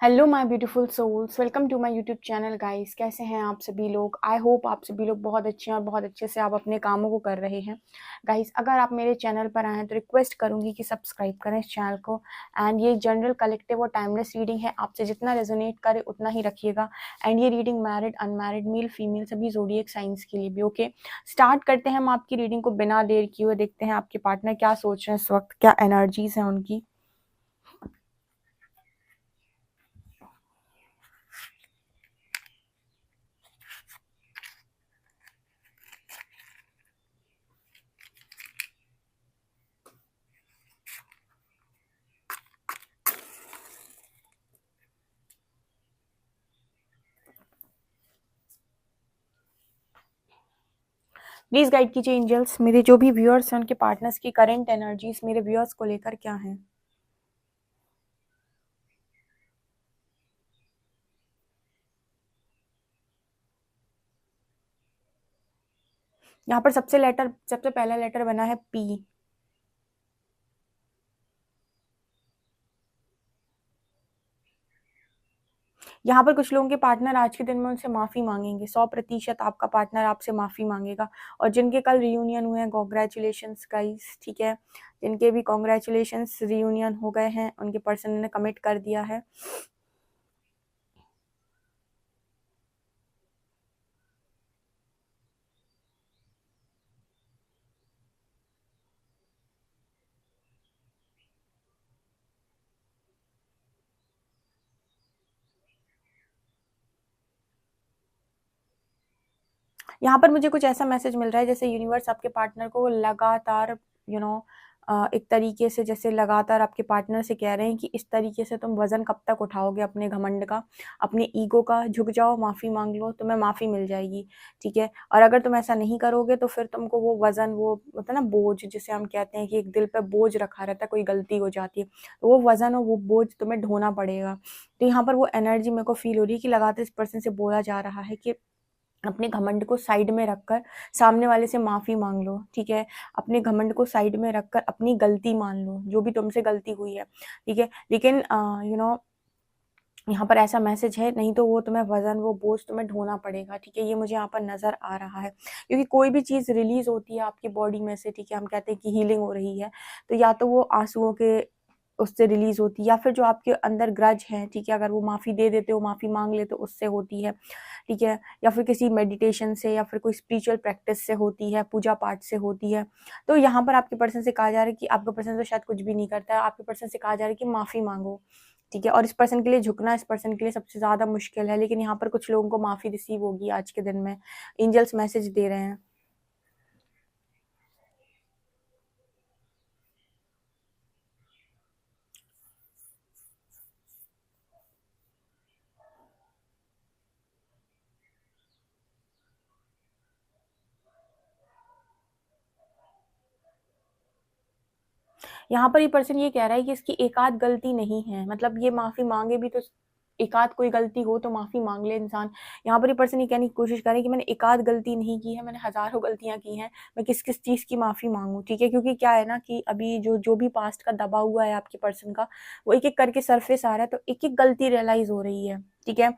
Hello my beautiful souls, welcome to my YouTube channel guys. कैसे हैं आप सभी लोग? आई होप आप सभी लोग बहुत अच्छे हैं और बहुत अच्छे से आप अपने कामों को कर रहे हैं। गाइस, अगर आप मेरे चैनल पर आए हैं तो रिक्वेस्ट करूंगी कि सब्सक्राइब करें इस चैनल को। एंड ये जनरल कलेक्टिव और टाइमलेस रीडिंग है, आपसे जितना रेजोनेट करे उतना ही रखिएगा। एंड ये reading married, unmarried, male female सभी ज़ोडिएक साइंस के लिए भी। ओके, स्टार्ट करते हैं हम आपकी रीडिंग को बिना देर किए हुए। देखते हैं आपके पार्टनर क्या सोच रहे हैं इस वक्त, क्या एनर्जीज हैं उनकी। प्लीज गाइड कीजिए एंजल्स, मेरे जो भी व्यूअर्स हैं उनके पार्टनर्स की करंट एनर्जीज मेरे व्यूअर्स को लेकर क्या है। यहाँ पर सबसे पहला लेटर बना है पी। यहाँ पर कुछ लोगों के पार्टनर आज के दिन में उनसे माफी मांगेंगे। 100% आपका पार्टनर आपसे माफी मांगेगा। और जिनके कल रियूनियन हुए हैं, कॉन्ग्रेचुलेशंस गाइस, ठीक है। जिनके भी कॉन्ग्रेचुलेशंस, रियूनियन हो गए हैं, उनके पर्सन ने कमिट कर दिया है। यहाँ पर मुझे कुछ ऐसा मैसेज मिल रहा है जैसे यूनिवर्स आपके पार्टनर को लगातार यू नो एक तरीके से जैसे लगातार आपके पार्टनर से कह रहे हैं कि इस तरीके से तुम वजन कब तक उठाओगे अपने घमंड का, अपने ईगो का। झुक जाओ, माफी मांग लो, तुम्हें माफी मिल जाएगी, ठीक है। और अगर तुम ऐसा नहीं करोगे तो फिर तुमको वो वजन, वो होता है ना बोझ, जिसे हम कहते हैं कि एक दिल पे बोझ रखा रहता है, कोई गलती हो जाती है तो वो वजन और वो बोझ तुम्हें ढोना पड़ेगा। तो यहाँ पर वो एनर्जी मेरे को फील हो रही है कि लगातार इस पर्सन से बोला जा रहा है कि अपने घमंड को साइड में रखकर सामने वाले से माफी मांग लो, ठीक है। अपने घमंड को साइड में रखकर अपनी गलती मान लो, जो भी तुमसे गलती हुई है, ठीक है। लेकिन यहाँ पर ऐसा मैसेज है, नहीं तो वो तुम्हें वजन, वो बोझ तुम्हें ढोना पड़ेगा, ठीक है। ये मुझे यहाँ पर नजर आ रहा है, क्योंकि कोई भी चीज रिलीज होती है आपकी बॉडी में से, ठीक है, हम कहते हैं कि हीलिंग हो रही है, तो या तो वो आंसुओं के उससे रिलीज होती है, या फिर जो आपके अंदर ग्रज है, ठीक है, अगर वो माफी दे देते हो, माफी मांग लेते हो, उससे होती है, ठीक है। या फिर किसी मेडिटेशन से, या फिर कोई स्पिरिचुअल प्रैक्टिस से होती है, पूजा पाठ से होती है। तो यहाँ पर आपके पर्सन से कहा जा रहा है कि आपका पर्सन तो शायद कुछ भी नहीं करता है, आपके पर्सन से कहा जा रहा है कि माफी मांगो, ठीक है। और इस पर्सन के लिए झुकना इस पर्सन के लिए सबसे ज्यादा मुश्किल है, लेकिन यहाँ पर कुछ लोगों को माफी रिसीव होगी आज के दिन में। एंजल्स मैसेज दे रहे हैं। यहाँ पर ये पर्सन ये कह रहा है कि इसकी एकाध गलती नहीं है, मतलब ये माफी मांगे भी तो एकाध कोई गलती हो तो माफी मांग ले इंसान। यहाँ पर ये पर्सन ये कहने की कोशिश कर रहे हैं कि मैंने एकाध गलती नहीं की है, मैंने हजारों गलतियां की हैं, मैं किस किस चीज की माफी मांगू, ठीक है। क्योंकि क्या है ना कि अभी जो जो भी पास्ट का दबा हुआ है आपके पर्सन का, वो एक एक करके सरफेस आ रहा है, तो एक एक गलती रियलाइज हो रही है, ठीक है।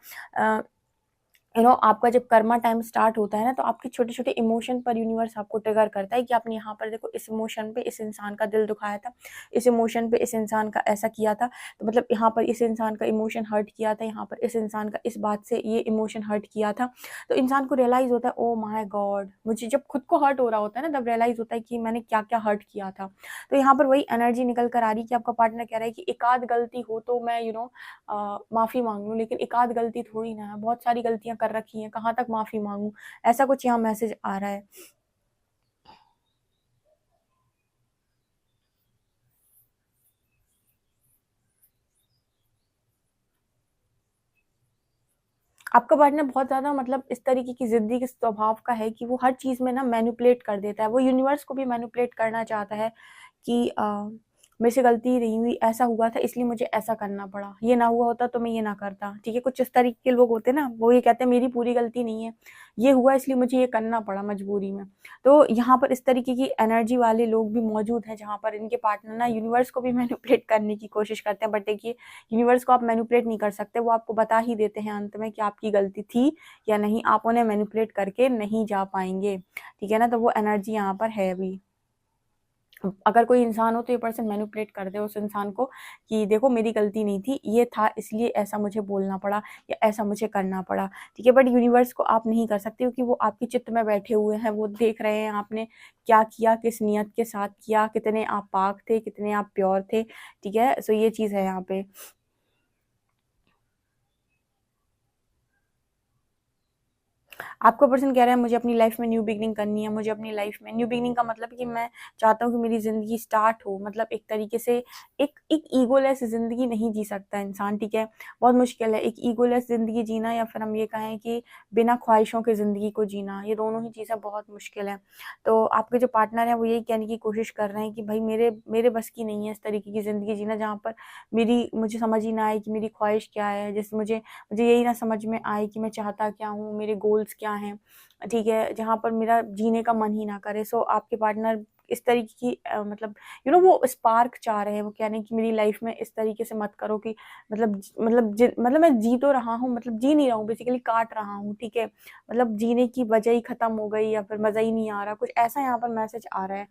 आपका जब कर्मा टाइम स्टार्ट होता है ना, तो आपके छोटे छोटे इमोशन पर यूनिवर्स आपको ट्रिगर करता है कि आपने यहाँ पर देखो, इस इमोशन पे इस इंसान का दिल दुखाया था, इस इमोशन पे इस इंसान का ऐसा किया था, तो मतलब यहाँ पर इस इंसान का इमोशन हर्ट किया था, यहाँ पर इस इंसान का इस बात से ये इमोशन हर्ट किया था। तो इंसान को रियलाइज होता है, ओ माई गॉड, मुझे जब खुद को हर्ट हो रहा होता है ना, तब रियलाइज होता है कि मैंने क्या क्या हर्ट किया था। तो यहाँ पर वही एनर्जी निकल कर आ रही है कि आपका पार्टनर कह रहा है कि एक आध गलती हो तो मैं माफी मांग लूं, लेकिन एक आध गलती थोड़ी ना है, बहुत सारी गलतियां कर रखी हैं, कहाँ तक माफी मांगू। ऐसा कुछ यहाँ मैसेज आ रहा है। आपका पार्टनर बहुत ज्यादा, मतलब इस तरीके की जिद्दी के स्वभाव का है कि वो हर चीज में ना मैनिपुलेट कर देता है, वो यूनिवर्स को भी मैनिपुलेट करना चाहता है कि मेरे से गलती नहीं हुई, ऐसा हुआ था इसलिए मुझे ऐसा करना पड़ा, ये ना हुआ होता तो मैं ये ना करता, ठीक है। कुछ इस तरीके के लोग होते हैं ना, वो ये कहते हैं मेरी पूरी गलती नहीं है, ये हुआ इसलिए मुझे ये करना पड़ा मजबूरी में। तो यहाँ पर इस तरीके की एनर्जी वाले लोग भी मौजूद हैं, जहाँ पर इनके पार्टनर ना यूनिवर्स को भी मैनिपुलेट करने की कोशिश करते हैं। बट देखिए, यूनिवर्स को आप मैनिपुलेट नहीं कर सकते, वो आपको बता ही देते हैं अंत में कि आपकी गलती थी या नहीं, आप उन्हें मैनिपुलेट करके नहीं जा पाएंगे, ठीक है ना। तो वो एनर्जी यहाँ पर है भी। अगर कोई इंसान हो तो ये पर्सन मैनिपुलेट कर दे उस इंसान को कि देखो मेरी गलती नहीं थी, ये था इसलिए ऐसा मुझे बोलना पड़ा या ऐसा मुझे करना पड़ा, ठीक है। बट यूनिवर्स को आप नहीं कर सकते, क्योंकि वो आपके चित्त में बैठे हुए हैं, वो देख रहे हैं आपने क्या किया, किस नियत के साथ किया, कितने आप पाक थे, कितने आप प्योर थे, ठीक है। सो ये चीज़ है यहाँ पे। आपका पर्सन कह रहा है मुझे अपनी लाइफ में न्यू बिगिनिंग करनी है, मुझे अपनी लाइफ में न्यू बिगिनिंग का मतलब कि मैं चाहता हूँ कि मेरी ज़िंदगी स्टार्ट हो, मतलब एक तरीके से एक एक ईगोलेस ज़िंदगी नहीं जी सकता इंसान, ठीक है। बहुत मुश्किल है एक ईगोलेस ज़िंदगी जीना, या फिर हम ये कहें कि बिना ख्वाहिशों की ज़िंदगी को जीना, ये दोनों ही चीज़ें बहुत मुश्किल है। तो आपके जो पार्टनर हैं वो यही कहने की कोशिश कर रहे हैं कि भाई मेरे मेरे बस की नहीं है इस तरीके की ज़िंदगी जीना, जहाँ पर मुझे समझ ही ना आए कि मेरी ख्वाहिश क्या है, जैसे मुझे यही ना समझ में आए कि मैं चाहता क्या हूँ, मेरे गोल्स क्या हैं, ठीक है, जहाँ पर मेरा जीने का मन ही ना करे। सो आपके पार्टनर इस तरीके की मतलब वो स्पार्क चाह रहे हैं, वो कह रहे हैं कि मेरी लाइफ में इस तरीके से मत करो कि मतलब मैं जी तो रहा हूँ, मतलब जी नहीं रहा हूँ, बेसिकली काट रहा हूँ, ठीक है। मतलब जीने की वजह ही खत्म हो गई, या फिर मज़ा ही नहीं आ रहा, कुछ ऐसा यहाँ पर मैसेज आ रहा है।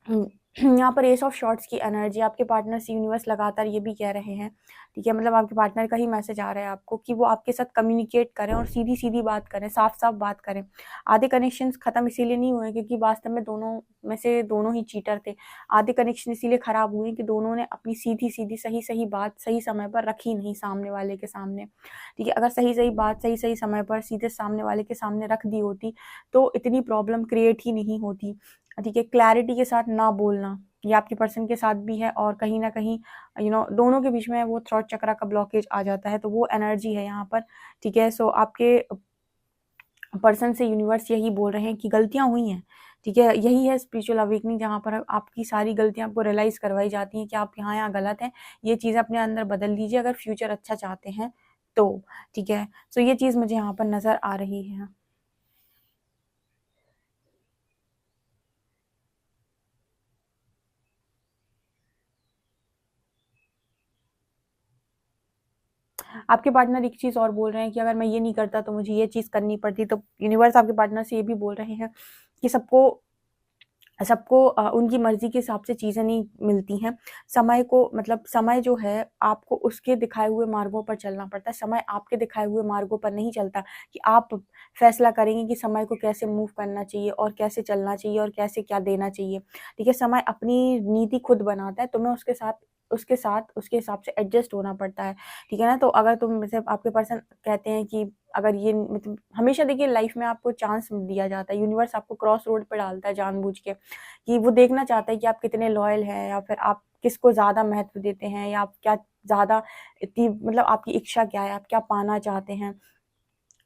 हुँ, यहाँ पर एस ऑफ शॉर्ट्स की एनर्जी, आपके पार्टनर से यूनिवर्स लगातार ये भी कह रहे हैं, ठीक है, मतलब आपके पार्टनर का ही मैसेज आ रहा है आपको कि वो आपके साथ कम्युनिकेट करें और सीधी-सीधी बात करें, साफ-साफ बात करें। आधे कनेक्शंस खत्म इसीलिए नहीं हुए क्योंकि वास्तव में दोनों में से दोनों ही चीटर थे। आधे कनेक्शन इसीलिए खराब हुए कि दोनों ने अपनी सीधी-सीधी, सही-सही बात सही समय पर रखी नहीं सामने वाले के सामने, ठीक है। अगर सही-सही बात सही-सही समय पर सीधे सामने वाले के सामने रख दी होती, तो इतनी प्रॉब्लम क्रिएट ही नहीं होती। ठीक है, क्लैरिटी के साथ ना बोलना, ये आपके पर्सन के साथ भी है, और कहीं न कहीं दोनों के बीच में वो थ्रॉट चक्रा का ब्लॉकेज आ जाता है, तो वो एनर्जी है यहाँ पर, ठीक है। सो आपके पर्सन से यूनिवर्स यही बोल रहे हैं कि गलतियाँ हुई हैं, ठीक है। यही है स्पिरिचुअल अवेकनिंग, जहाँ पर आपकी सारी गलतियाँ आपको रियलाइज़ करवाई जाती हैं कि आप यहाँ-यहाँ गलत हैं, ये चीज़ें अपने अंदर बदल लीजिए अगर फ्यूचर अच्छा चाहते हैं तो, ठीक है। सो ये चीज़ मुझे यहाँ पर नज़र आ रही है। आपके पार्टनर एक चीज़ और बोल रहे हैं कि अगर मैं ये नहीं करता तो मुझे ये चीज़ करनी पड़ती, तो यूनिवर्स आपके पार्टनर से ये भी बोल रहे हैं कि सबको सबको उनकी मर्ज़ी के हिसाब से चीज़ें नहीं मिलती हैं। समय को मतलब समय जो है आपको उसके दिखाए हुए मार्गों पर चलना पड़ता है। समय आपके दिखाए हुए मार्गों पर नहीं चलता कि आप फ़ैसला करेंगे कि समय को कैसे मूव करना चाहिए और कैसे चलना चाहिए और कैसे क्या देना चाहिए। ठीक है? समय अपनी नीति खुद बनाता है, तुम्हें उसके साथ उसके हिसाब से एडजस्ट होना पड़ता है। ठीक है ना? तो अगर तुम जैसे आपके पर्सन कहते हैं कि अगर ये मतलब हमेशा देखिए लाइफ़ में आपको चांस दिया जाता है, यूनिवर्स आपको क्रॉस रोड पे डालता है जानबूझ के। कि वो देखना चाहता है कि आप कितने लॉयल हैं, या फिर आप किसको ज़्यादा महत्व देते हैं, या आप क्या ज़्यादा इतनी मतलब आपकी इच्छा क्या है, आप क्या पाना चाहते हैं,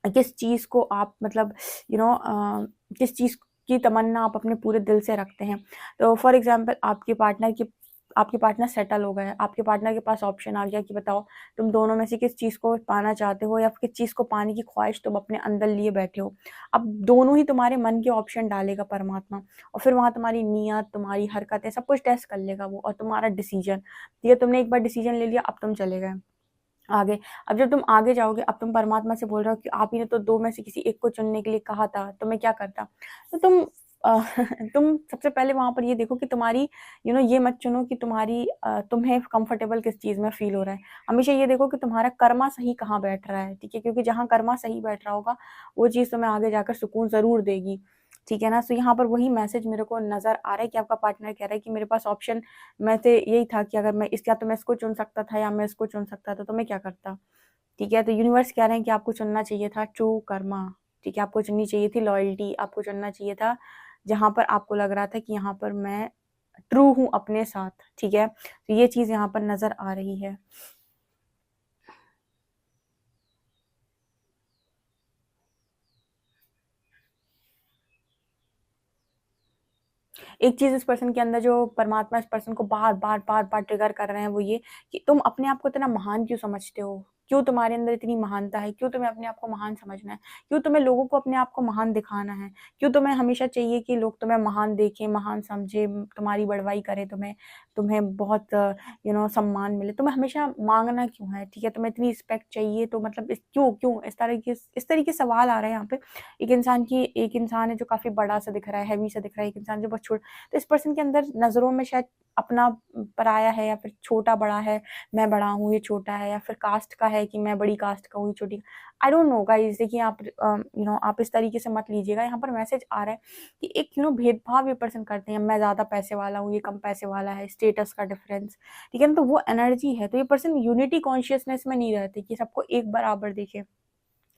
किस चीज़ को आप मतलब किस चीज़ की तमन्ना आप अपने पूरे दिल से रखते हैं। तो फॉर एग्ज़ाम्पल आपके पार्टनर सेटल हो गए हैं, आपके पार्टनर के पास ऑप्शन आ गया कि बताओ तुम दोनों में से किस चीज़ को पाना चाहते हो, या किस चीज़ को पाने की ख्वाहिश तुम अपने अंदर लिए बैठे हो। अब दोनों ही तुम्हारे मन के ऑप्शन डालेगा परमात्मा, और फिर वहाँ तुम्हारी नीयत, तुम्हारी हरकतें सब कुछ टेस्ट कर लेगा वो, और तुम्हारा डिसीज़न, ये तुमने एक बार डिसीज़न ले लिया, अब तुम चले गए आगे। अब जब तुम आगे जाओगे, अब तुम परमात्मा से बोल रहे हो कि आप ही ने तो 2 में से किसी एक को चुनने के लिए कहा था, तो मैं क्या करता? तो अ, तुम सबसे पहले वहाँ पर ये देखो कि तुम्हारी ये मत चुनो कि तुम्हें कंफर्टेबल किस चीज़ में फ़ील हो रहा है। हमेशा ये देखो कि तुम्हारा कर्मा सही कहाँ बैठ रहा है, ठीक है? क्योंकि जहाँ कर्मा सही बैठ रहा होगा, वो चीज़ तुम्हें आगे जाकर सुकून ज़रूर देगी, ठीक है ना? सो यहाँ पर वही मैसेज मेरे को नज़र आ रहा है कि आपका पार्टनर कह रहा है कि मेरे पास ऑप्शन मैं तो यही था कि अगर मैं इस या तो मैं इसको चुन सकता था या मैं इसको चुन सकता था, तो मैं क्या करता? ठीक है? तो यूनिवर्स कह रहे हैं कि आपको चुनना चाहिए था ट्रू कर्मा, ठीक है? आपको चुननी चाहिए थी लॉयल्टी, आपको चुनना चाहिए था जहाँ पर आपको लग रहा था कि यहाँ पर मैं ट्रू हूँ अपने साथ, ठीक है? तो ये चीज़ यहाँ पर नज़र आ रही है। एक चीज़ इस पर्सन के अंदर जो परमात्मा इस पर्सन को बार-बार ट्रिगर कर रहे हैं वो ये कि तुम अपने आप को इतना महान क्यों समझते हो? क्यों तुम्हारे अंदर इतनी महानता है? क्यों तुम्हें अपने आप को महान समझना है? क्यों तुम्हें लोगों को अपने आप को महान दिखाना है? क्यों तुम्हें हमेशा चाहिए कि लोग तुम्हें महान देखें, महान समझें, तुम्हारी बड़वाई करें, तुम्हें बहुत सम्मान मिले? तुम्हें हमेशा माँगना क्यों है? ठीक है, तुम्हें इतनी रिस्पेक्ट चाहिए तो मतलब क्यों? इस तरह के सवाल आ रहे हैं यहाँ पे। एक इंसान है जो काफ़ी बड़ा-सा दिख रहा है, हेवी सा दिख रहा है, एक इंसान जो बहुत तो इस पर्सन के अंदर नज़रों में शायद अपना पराया है या फिर छोटा-बड़ा है, मैं बड़ा हूँ, ये छोटा है, या फिर कास्ट का है कि मैं बड़ी कास्ट का हूँ, ये छोटी। आई डोंट नो गाइज़, देखिए आप इस तरीके से मत लीजिएगा। यहाँ पर मैसेज आ रहा है कि एक भेदभाव ये पर्सन करते हैं, मैं ज़्यादा पैसे वाला हूँ, ये कम पैसे वाला है, स्टेटस का डिफरेंस, ठीक है ना? तो वो एनर्जी है। तो ये पर्सन यूनिटी कॉन्शियसनेस में नहीं रहते कि सबको एक बराबर देखें।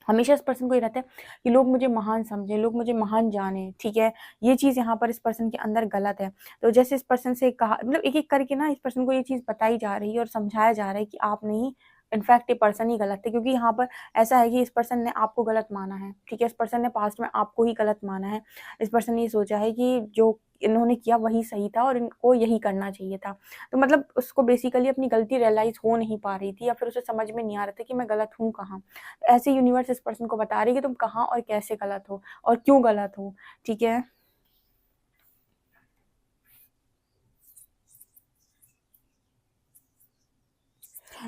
हमेशा इस पर्सन को ये रहता है कि लोग मुझे महान समझें, लोग मुझे महान जानें, ठीक है? ये चीज़ यहाँ पर इस पर्सन के अंदर गलत है। तो जैसे इस पर्सन से कहा, मतलब एक-एक करके ना इस पर्सन को ये चीज़ बताई जा रही है और समझाया जा रहा है कि आप नहीं, इनफैक्ट ये पर्सन ही गलत है, क्योंकि यहाँ पर ऐसा है कि इस पर्सन ने आपको गलत माना है, ठीक है? इस पर्सन ने पास्ट में आपको ही गलत माना है। इस पर्सन ने ये सोचा है कि जो इन्होंने किया वही सही था और इनको यही करना चाहिए था। तो मतलब उसको बेसिकली अपनी गलती रियलाइज़ हो नहीं पा रही थी, या फिर उसे समझ में नहीं आ रहा था कि मैं गलत हूँ कहाँ? ऐसे यूनिवर्स इस पर्सन को बता रही है कि तुम कहाँ और कैसे गलत हो और क्यों गलत हो, ठीक है?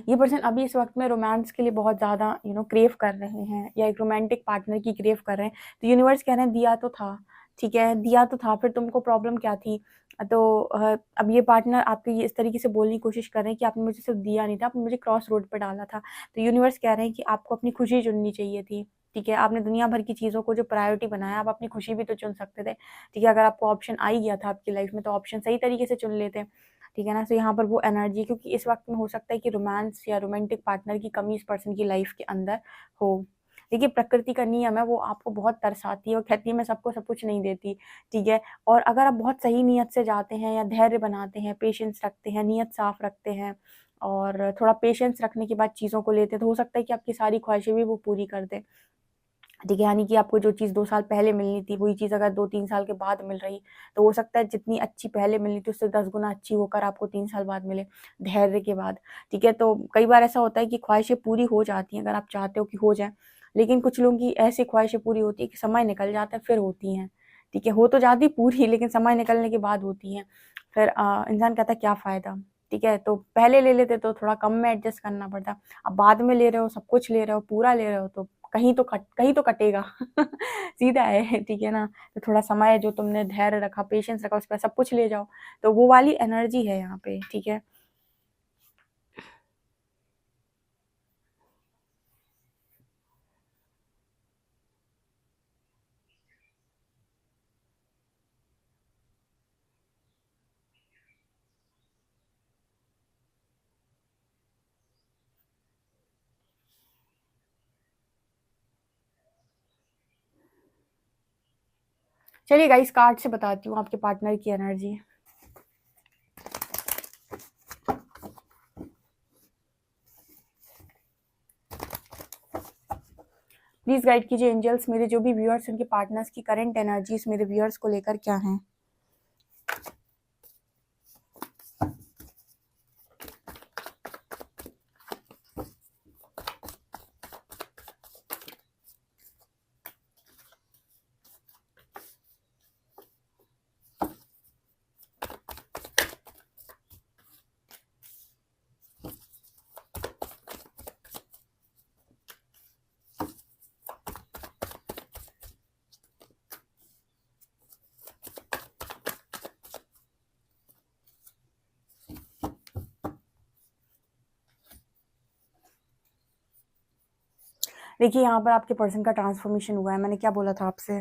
ये पर्सन अभी इस वक़्त में रोमांस के लिए बहुत ज़्यादा क्रेव कर रहे हैं, या एक रोमांटिक पार्टनर की क्रेव कर रहे हैं। तो यूनिवर्स कह रहे हैं दिया तो था, ठीक है? दिया तो था, फिर तुमको प्रॉब्लम क्या थी? तो अब ये पार्टनर आपको ये इस तरीके से बोलने की कोशिश कर रहे हैं कि आपने मुझे सिर्फ़ दिया नहीं था, आपने मुझे क्रॉस रोड पे डाला था। तो यूनिवर्स कह रहे हैं कि आपको अपनी खुशी चुननी चाहिए थी, ठीक है? आपने दुनिया भर की चीज़ों को जो प्रायोरिटी बनाया, आप अपनी खुशी भी तो चुन सकते थे, ठीक है? अगर आपको ऑप्शन आ ही गया था आपकी लाइफ़ में, तो ऑप्शन सही तरीके से चुन लेते। ठीक है ना? तो यहाँ पर वो एनर्जी, क्योंकि इस वक़्त में हो सकता है कि रोमांस या रोमांटिक पार्टनर की कमी इस पर्सन की लाइफ़ के अंदर हो। देखिए, प्रकृति का नियम है, वो आपको बहुत तरसाती है और कहती है मैं सबको सब कुछ नहीं देती, ठीक है? और अगर आप बहुत सही नीयत से जाते हैं या धैर्य बनाते हैं, पेशेंस रखते हैं, नीयत साफ़ रखते हैं और थोड़ा पेशेंस रखने के बाद चीज़ों को लेते हैं, तो हो सकता है कि आपकी सारी ख्वाहिशें भी वो पूरी कर दें। ठीक है, यानी कि आपको जो चीज़ 2 साल पहले मिलनी थी, वही चीज़ अगर 2-3 साल के बाद मिल रही, तो हो सकता है जितनी अच्छी पहले मिलनी थी, उससे 10 गुना अच्छी होकर आपको 3 साल बाद मिले, धैर्य के बाद, ठीक है? तो कई बार ऐसा होता है कि ख्वाहिशें पूरी हो जाती हैं, अगर आप चाहते हो कि हो जाएँ, लेकिन कुछ लोगों की ऐसी ख्वाहिशें पूरी होती हैं कि समय निकल जाता है, फिर होती हैं, ठीक है? हो तो जाती पूरी, लेकिन समय निकलने के बाद होती हैं। फिर इंसान कहता है क्या फ़ायदा, ठीक है? तो पहले ले लेते तो थोड़ा कम में एडजस्ट करना पड़ता, अब बाद में ले रहे हो, सब कुछ ले रहे हो, पूरा ले रहे हो, तो कहीं तो कटेगा सीधा है, ठीक है ना? तो थोड़ा समय जो तुमने धैर्य रखा, पेशेंस रखा, उसके बाद सब कुछ ले जाओ, तो वो वाली एनर्जी है यहाँ पे, ठीक है? चलिए गाइस, कार्ड से बताती हूँ आपके पार्टनर की एनर्जी। प्लीज़ गाइड कीजिए एंजल्स, मेरे जो भी व्यूअर्स, उनके पार्टनर्स की करंट एनर्जीज़ मेरे व्यूअर्स को लेकर क्या हैं? देखिए, यहाँ पर आपके पर्सन का ट्रांसफॉर्मेशन हुआ है, मैंने क्या बोला था आपसे?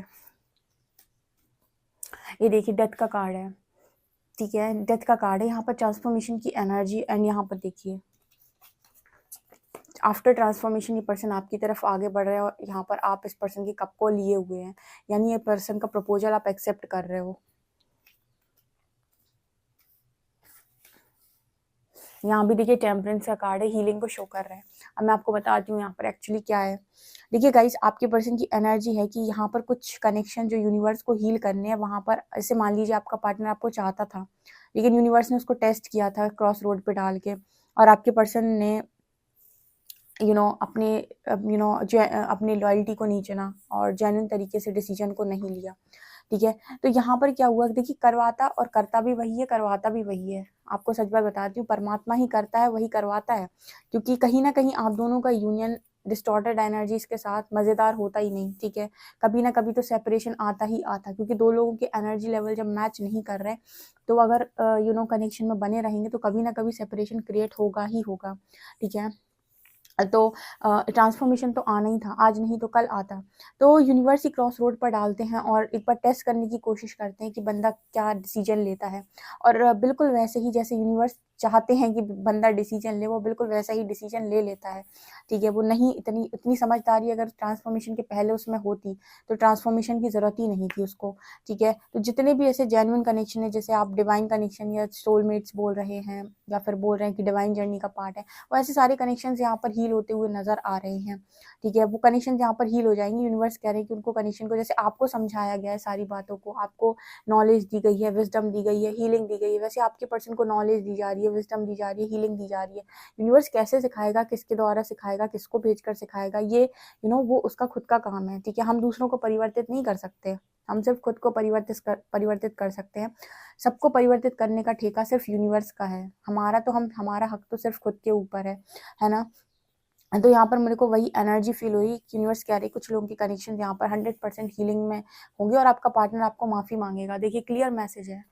ये देखिए डेथ का कार्ड है, ठीक है? डेथ का कार्ड है, यहाँ पर ट्रांसफॉर्मेशन की एनर्जी, एंड यहाँ पर देखिए आफ्टर ट्रांसफॉर्मेशन ये पर्सन आपकी तरफ आगे बढ़ रहा है और यहाँ पर आप इस पर्सन के कप को लिए हुए हैं, यानी ये पर्सन का प्रपोजल आप एक्सेप्ट कर रहे हो। यहाँ भी देखिए टेम्परेंस का कार्ड है, हीलिंग को शो कर रहा है। अब मैं आपको बताती हूँ यहाँ पर एक्चुअली क्या है। देखिए गाइस, आपके पर्सन की एनर्जी है कि यहाँ पर कुछ कनेक्शन जो यूनिवर्स को हील करने हैं वहाँ पर, ऐसे मान लीजिए आपका पार्टनर आपको चाहता था, लेकिन यूनिवर्स ने उसको टेस्ट किया था क्रॉस रोड पे डाल के, और आपके पर्सन ने अपने अपनी लॉयल्टी को नहीं चुना और जेन्युइन तरीके से डिसीजन को नहीं लिया। ठीक है, तो यहाँ पर क्या हुआ, देखिए करवाता और करता भी वही है, करवाता भी वही है। आपको सच बात बताती हूँ, परमात्मा ही करता है, वही करवाता है, क्योंकि कहीं ना कहीं आप दोनों का यूनियन डिस्टॉर्टेड एनर्जीज के साथ मजेदार होता ही नहीं। ठीक है, कभी ना कभी तो सेपरेशन आता ही आता, क्योंकि दो लोगों के एनर्जी लेवल जब मैच नहीं कर रहे, तो अगर कनेक्शन में बने रहेंगे तो कभी ना कभी सेपरेशन क्रिएट होगा ही होगा। ठीक है, तो ट्रांसफॉर्मेशन तो आना ही था, आज नहीं तो कल आता। तो यूनिवर्स ही क्रॉस रोड पर डालते हैं और एक बार टेस्ट करने की कोशिश करते हैं कि बंदा क्या डिसीजन लेता है, और बिल्कुल वैसे ही जैसे यूनिवर्स चाहते हैं कि बंदा डिसीजन ले, वो बिल्कुल वैसा ही डिसीजन ले लेता है। ठीक है, वो नहीं, इतनी इतनी समझदारी अगर ट्रांसफॉर्मेशन के पहले उसमें होती तो ट्रांसफॉर्मेशन की ज़रूरत ही नहीं थी उसको। ठीक है, तो जितने भी ऐसे जेन्युइन कनेक्शन है, जैसे आप डिवाइन कनेक्शन या सोलमेट्स बोल रहे हैं, या फिर बोल रहे हैं कि डिवाइन जर्नी का पार्ट है, वो ऐसे सारे कनेक्शंस यहाँ पर हील होते हुए नजर आ रहे हैं। ठीक है, वो कनेक्शन यहाँ पर हील हो जाएंगे। यूनिवर्स कह रहे हैं कि उनको कनेक्शन को, जैसे आपको समझाया गया है सारी बातों को, आपको नॉलेज दी गई है, विजडम दी गई है, हीलिंग दी गई है, वैसे आपके पर्सन को नॉलेज दी जा रही है, विजडम दी जा रही है, हीलिंग दी जा रही है। यूनिवर्स कैसे सिखाएगा, किसके द्वारा सिखाएगा, किसको भेजकर सिखाएगा, ये वो उसका खुद का काम है। ठीक है, हम दूसरों को परिवर्तित नहीं कर सकते, हम सिर्फ खुद को परिवर्तित कर सकते हैं। सबको परिवर्तित करने का ठेका सिर्फ यूनिवर्स का है, हमारा हक तो सिर्फ खुद के ऊपर है ना। तो यहाँ पर मेरे को वही एनर्जी फील हुई कि यूनिवर्स कह रही, कुछ लोगों की कनेक्शन यहाँ पर 100% हीलिंग में होंगे और आपका पार्टनर आपको माफी मांगेगा। देखिए क्लियर मैसेज है।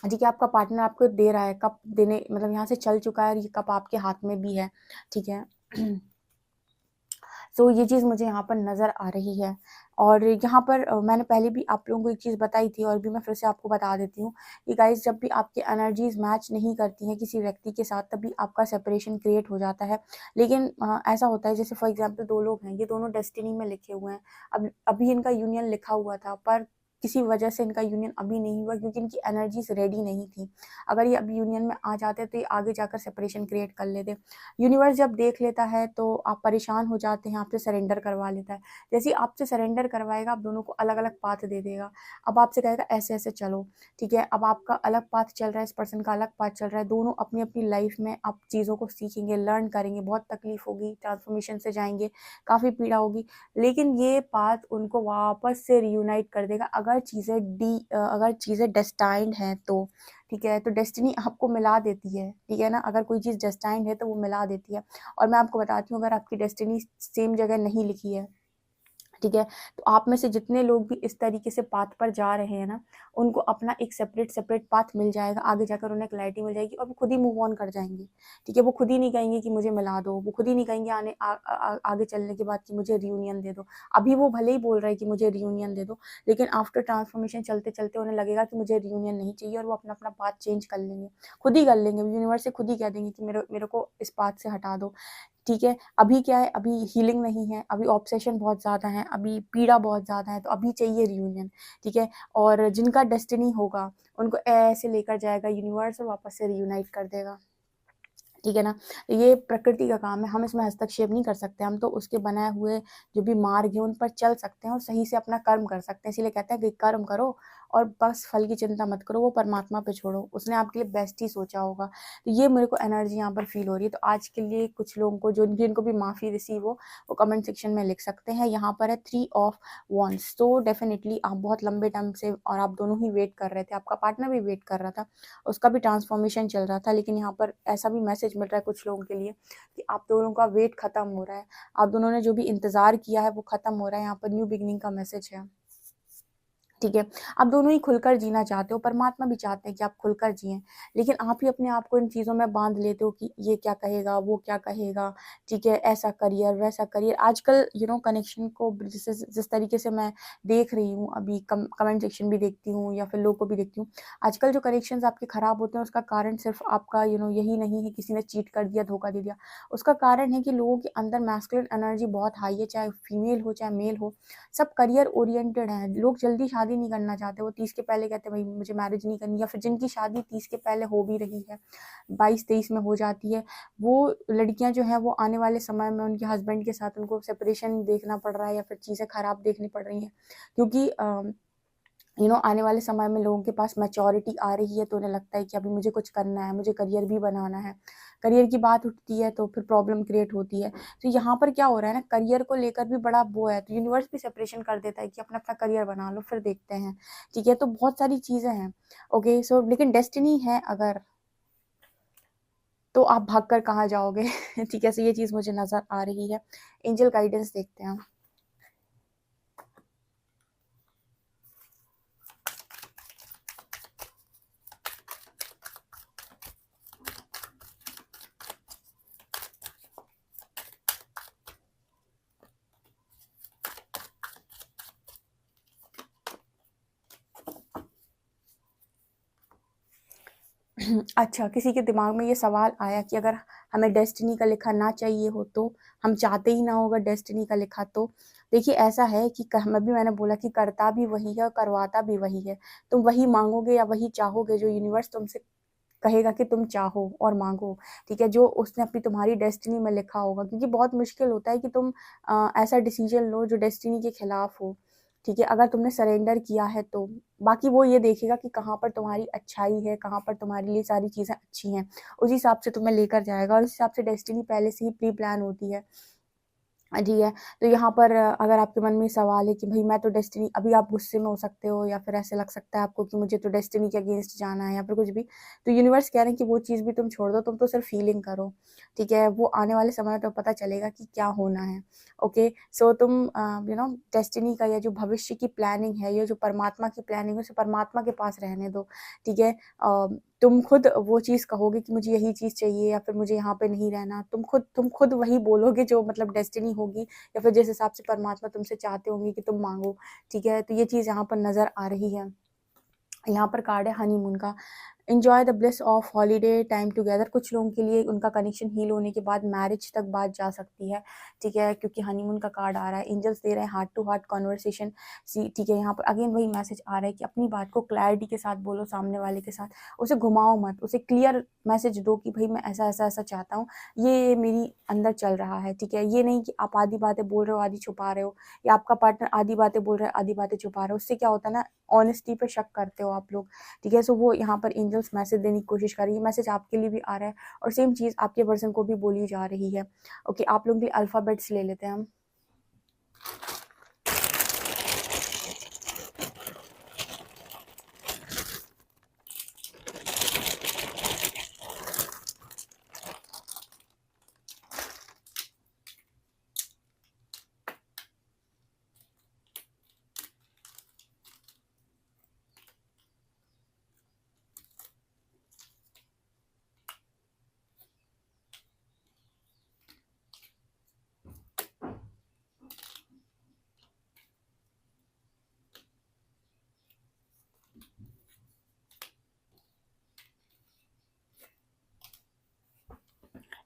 ठीक है, आपका पार्टनर आपको दे रहा है, कप देने मतलब यहाँ से चल चुका है और ये कप आपके हाथ में भी है। ठीक है, तो ये चीज़ मुझे यहाँ पर नज़र आ रही है। और यहाँ पर मैंने पहले भी आप लोगों को एक चीज़ बताई थी और भी मैं फिर से आपको बता देती हूँ कि गाइस, जब भी आपकी एनर्जीज मैच नहीं करती हैं किसी व्यक्ति के साथ, तभी आपका सेपरेशन क्रिएट हो जाता है। लेकिन ऐसा होता है, जैसे फॉर एग्जांपल दो लोग हैं, ये दोनों डेस्टिनी में लिखे हुए हैं, अब अभी इनका यूनियन लिखा हुआ था, पर किसी वजह से इनका यूनियन अभी नहीं हुआ क्योंकि इनकी एनर्जीज रेडी नहीं थी। अगर ये अभी यूनियन में आ जाते तो ये आगे जाकर सेपरेशन क्रिएट कर लेते। यूनिवर्स जब देख लेता है तो आप परेशान हो जाते हैं, आपसे सरेंडर करवा लेता है। जैसे ही आपसे सरेंडर करवाएगा, आप दोनों को अलग अलग पाथ दे देगा। अब आपसे कहेगा ऐसे ऐसे चलो। ठीक है, अब आपका अलग पाथ चल रहा है, इस पर्सन का अलग पाथ चल रहा है, दोनों अपनी अपनी लाइफ में आप चीज़ों को सीखेंगे, लर्न करेंगे, बहुत तकलीफ होगी, ट्रांसफॉर्मेशन से जाएंगे, काफ़ी पीड़ा होगी, लेकिन ये पाथ उनको वापस से रियूनाइट कर देगा अगर चीज़ें डेस्टाइंड हैं तो। ठीक है, तो डेस्टिनी आपको मिला देती है। ठीक है ना, अगर कोई चीज़ डेस्टाइंड है तो वो मिला देती है। और मैं आपको बताती हूँ, अगर आपकी डेस्टिनी सेम जगह नहीं लिखी है, ठीक है, तो आप में से जितने लोग भी इस तरीके से पाथ पर जा रहे हैं ना, उनको अपना एक सेपरेट पाथ मिल जाएगा, आगे जाकर उन्हें क्लैरिटी मिल जाएगी और वो खुद ही मूव ऑन कर जाएंगे। ठीक है, वो खुद ही नहीं कहेंगे कि मुझे मिला दो, वो खुद ही नहीं कहेंगे आगे चलने के बाद कि मुझे रियूनियन दे दो। अभी वो भले ही बोल रहे हैं कि मुझे रियूनियन दे दो, लेकिन आफ्टर ट्रांसफॉर्मेशन चलते चलते उन्हें लगेगा कि मुझे रियूनियन नहीं चाहिए और वो अपना अपना पाथ चेंज कर लेंगे, खुद ही कर लेंगे। यूनिवर्स से खुद ही कह देंगे कि मेरे को इस पाथ से हटा दो। ठीक है, अभी क्या है, अभी हीलिंग नहीं है, अभी ऑब्सेशन बहुत ज़्यादा है, अभी पीड़ा बहुत ज़्यादा है, तो अभी चाहिए रियूनियन। ठीक है, और जिनका डेस्टिनी होगा उनको ऐसे लेकर जाएगा यूनिवर्स और वापस से रियूनाइट कर देगा। ठीक है ना, ये प्रकृति का काम है, हम इसमें हस्तक्षेप नहीं कर सकते। हम तो उसके बनाए हुए जो भी मार्ग है उन पर चल सकते हैं और सही से अपना कर्म कर सकते हैं। इसीलिए कहते हैं कि कर्म करो और बस फल की चिंता मत करो, वो परमात्मा पे छोड़ो, उसने आपके लिए बेस्ट ही सोचा होगा। तो ये मेरे को एनर्जी यहाँ पर फील हो रही है। तो आज के लिए कुछ लोगों को जिनको भी माफ़ी रिसीव हो, वो कमेंट सेक्शन में लिख सकते हैं। यहाँ पर है 3 ऑफ वॉन्ड्स। तो डेफिनेटली आप बहुत लंबे टाइम से, और आप दोनों ही वेट कर रहे थे, आपका पार्टनर भी वेट कर रहा था, उसका भी ट्रांसफॉर्मेशन चल रहा था, लेकिन यहाँ पर ऐसा भी मैसेज मिल रहा है कुछ लोगों के लिए कि आप दोनों का वेट खत्म हो रहा है, आप दोनों ने जो भी इंतजार किया है वो खत्म हो रहा है। यहाँ पर न्यू बिगनिंग का मैसेज है। ठीक है, आप दोनों ही खुलकर जीना चाहते हो, परमात्मा भी चाहते हैं कि आप खुलकर जिएं, लेकिन आप ही अपने आप को इन चीज़ों में बांध लेते हो कि ये क्या कहेगा, वो क्या कहेगा। ठीक है, ऐसा करियर वैसा करियर, आजकल कनेक्शन को जिस तरीके से मैं देख रही हूँ, अभी कमेंट सेक्शन भी देखती हूँ या फिर लोग को भी देखती हूँ, आजकल जो कनेक्शन आपके खराब होते हैं उसका कारण सिर्फ आपका यही नहीं है किसी ने चीट कर दिया, धोखा दे दिया। उसका कारण है कि लोगों के अंदर मैस्कुलिन एनर्जी बहुत हाई है, चाहे फीमेल हो चाहे मेल हो, सब करियर ओरिएंटेड है। लोग जल्दी शादी शादी नहीं करना चाहते, वो 30 के पहले कहते हैं भाई मुझे मैरिज नहीं करनी, या फिर जिनकी शादी 30 के पहले हो भी रही है, 22-23 में हो जाती है, वो लड़कियां जो हैं वो आने वाले समय में उनके हस्बैंड के साथ उनको सेपरेशन देखना पड़ रहा है या फिर चीज़ें ख़राब देखनी पड़ रही हैं, क्योंकि आने वाले समय में लोगों के पास मैच्योरिटी आ रही है, तो उन्हें लगता है कि अभी मुझे कुछ करना है, मुझे करियर भी बनाना है। करियर की बात उठती है तो फिर प्रॉब्लम क्रिएट होती है। तो यहाँ पर क्या हो रहा है ना, करियर को लेकर भी बड़ा वो है, तो यूनिवर्स भी सेपरेशन कर देता है कि अपना अपना करियर बना लो, फिर देखते हैं। ठीक है, तो बहुत सारी चीज़ें हैं। ओके, सो लेकिन डेस्टिनी है अगर, तो आप भाग कर कहाँ जाओगे? ठीक है, सो ये चीज़ मुझे नज़र आ रही है। एंजल गाइडेंस देखते हैं। अच्छा, किसी के दिमाग में ये सवाल आया कि अगर हमें डेस्टिनी का लिखा ना चाहिए हो तो, हम चाहते ही ना हो अगर डेस्टिनी का लिखा तो। देखिए ऐसा है कि मैंने बोला कि करता भी वही है और करवाता भी वही है। तुम वही मांगोगे या वही चाहोगे जो यूनिवर्स तुमसे कहेगा कि तुम चाहो और मांगो। ठीक है, जो उसने अपनी तुम्हारी डेस्टिनी में लिखा होगा, क्योंकि बहुत मुश्किल होता है कि तुम ऐसा डिसीजन लो जो डेस्टिनी के खिलाफ हो। ठीक है, अगर तुमने सरेंडर किया है तो बाकी वो ये देखेगा कि कहाँ पर तुम्हारी अच्छाई है, कहाँ पर तुम्हारे लिए सारी चीज़ें अच्छी हैं, उस हिसाब से तुम्हें लेकर जाएगा, और उस हिसाब से डेस्टिनी पहले से ही प्री प्लान होती है। ठीक है, तो यहाँ पर अगर आपके मन में सवाल है कि भाई मैं तो डेस्टिनी, अभी आप गुस्से में हो सकते हो या फिर ऐसे लग सकता है आपको कि मुझे तो डेस्टिनी के अगेंस्ट जाना है या फिर कुछ भी, तो यूनिवर्स कह रहे हैं कि वो चीज़ भी तुम छोड़ दो, तुम तो सिर्फ फीलिंग करो। ठीक है, वो आने वाले समय में तो पता चलेगा कि क्या होना है। ओके, सो तुम डेस्टिनी का या जो भविष्य की प्लानिंग है, ये जो परमात्मा की प्लानिंग है, उसे परमात्मा के पास रहने दो। ठीक है, तुम खुद वो चीज़ कहोगे कि मुझे यही चीज़ चाहिए या फिर मुझे यहाँ पे नहीं रहना, तुम खुद वही बोलोगे जो मतलब डेस्टिनी होगी या फिर जिस हिसाब से परमात्मा तुमसे चाहते होंगे कि तुम मांगो। ठीक है, तो ये चीज़ यहाँ पर नज़र आ रही है। यहाँ पर कार्ड है हनीमून का। Enjoy the bliss of holiday time together. कुछ लोगों के लिए उनका कनेक्शन हील होने के बाद मैरिज तक बात जा सकती है। ठीक है, क्योंकि हनीमून का कार्ड आ रहा है, एंजल्स दे रहे हैं हार्ट टू हार्ट कॉन्वर्सेशन। ठीक है, यहाँ पर अगेन वही मैसेज आ रहा है कि अपनी बात को क्लैरिटी के साथ बोलो सामने वाले के साथ, उसे घुमाओ मत, उसे क्लियर मैसेज दो कि भाई मैं ऐसा ऐसा ऐसा चाहता हूँ, ये मेरी अंदर चल रहा है। ठीक है, ये नहीं कि आप आधी बातें बोल रहे हो आधी छुपा रहे हो, या आपका पार्टनर आधी बातें बोल रहा है आधी बातें छुपा रहे हो, उससे क्या होता है ना, ऑनेस्टी पे शक करते हो आप लोग। ठीक है, सो वो यहाँ पर एंजल्स मैसेज देने की कोशिश कर रही है, मैसेज आपके लिए भी आ रहा है और सेम चीज़ आपके पर्सन को भी बोली जा रही है। ओके, आप लोगों के लिए अल्फ़ाबेट्स ले लेते हैं हम।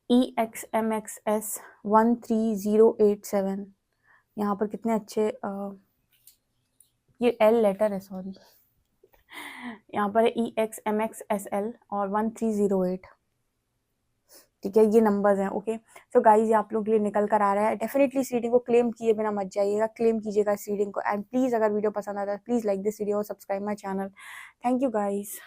EXMXS13087। यहाँ पर कितने अच्छे ये L लेटर है, सॉरी, यहाँ पर EXMXSL और 1308। ठीक है, ये नंबर्स हैं। ओके, सो गाइज ये आप लोग के लिए निकल कर आ रहा है। डेफिनेटली इस रीडिंग को क्लेम किए बिना मत जाइएगा, क्लेम कीजिएगा इस रीडिंग को, एंड प्लीज़ अगर वीडियो पसंद आता है प्लीज़ लाइक दिस वीडियो और subscribe my channel. Thank you guys.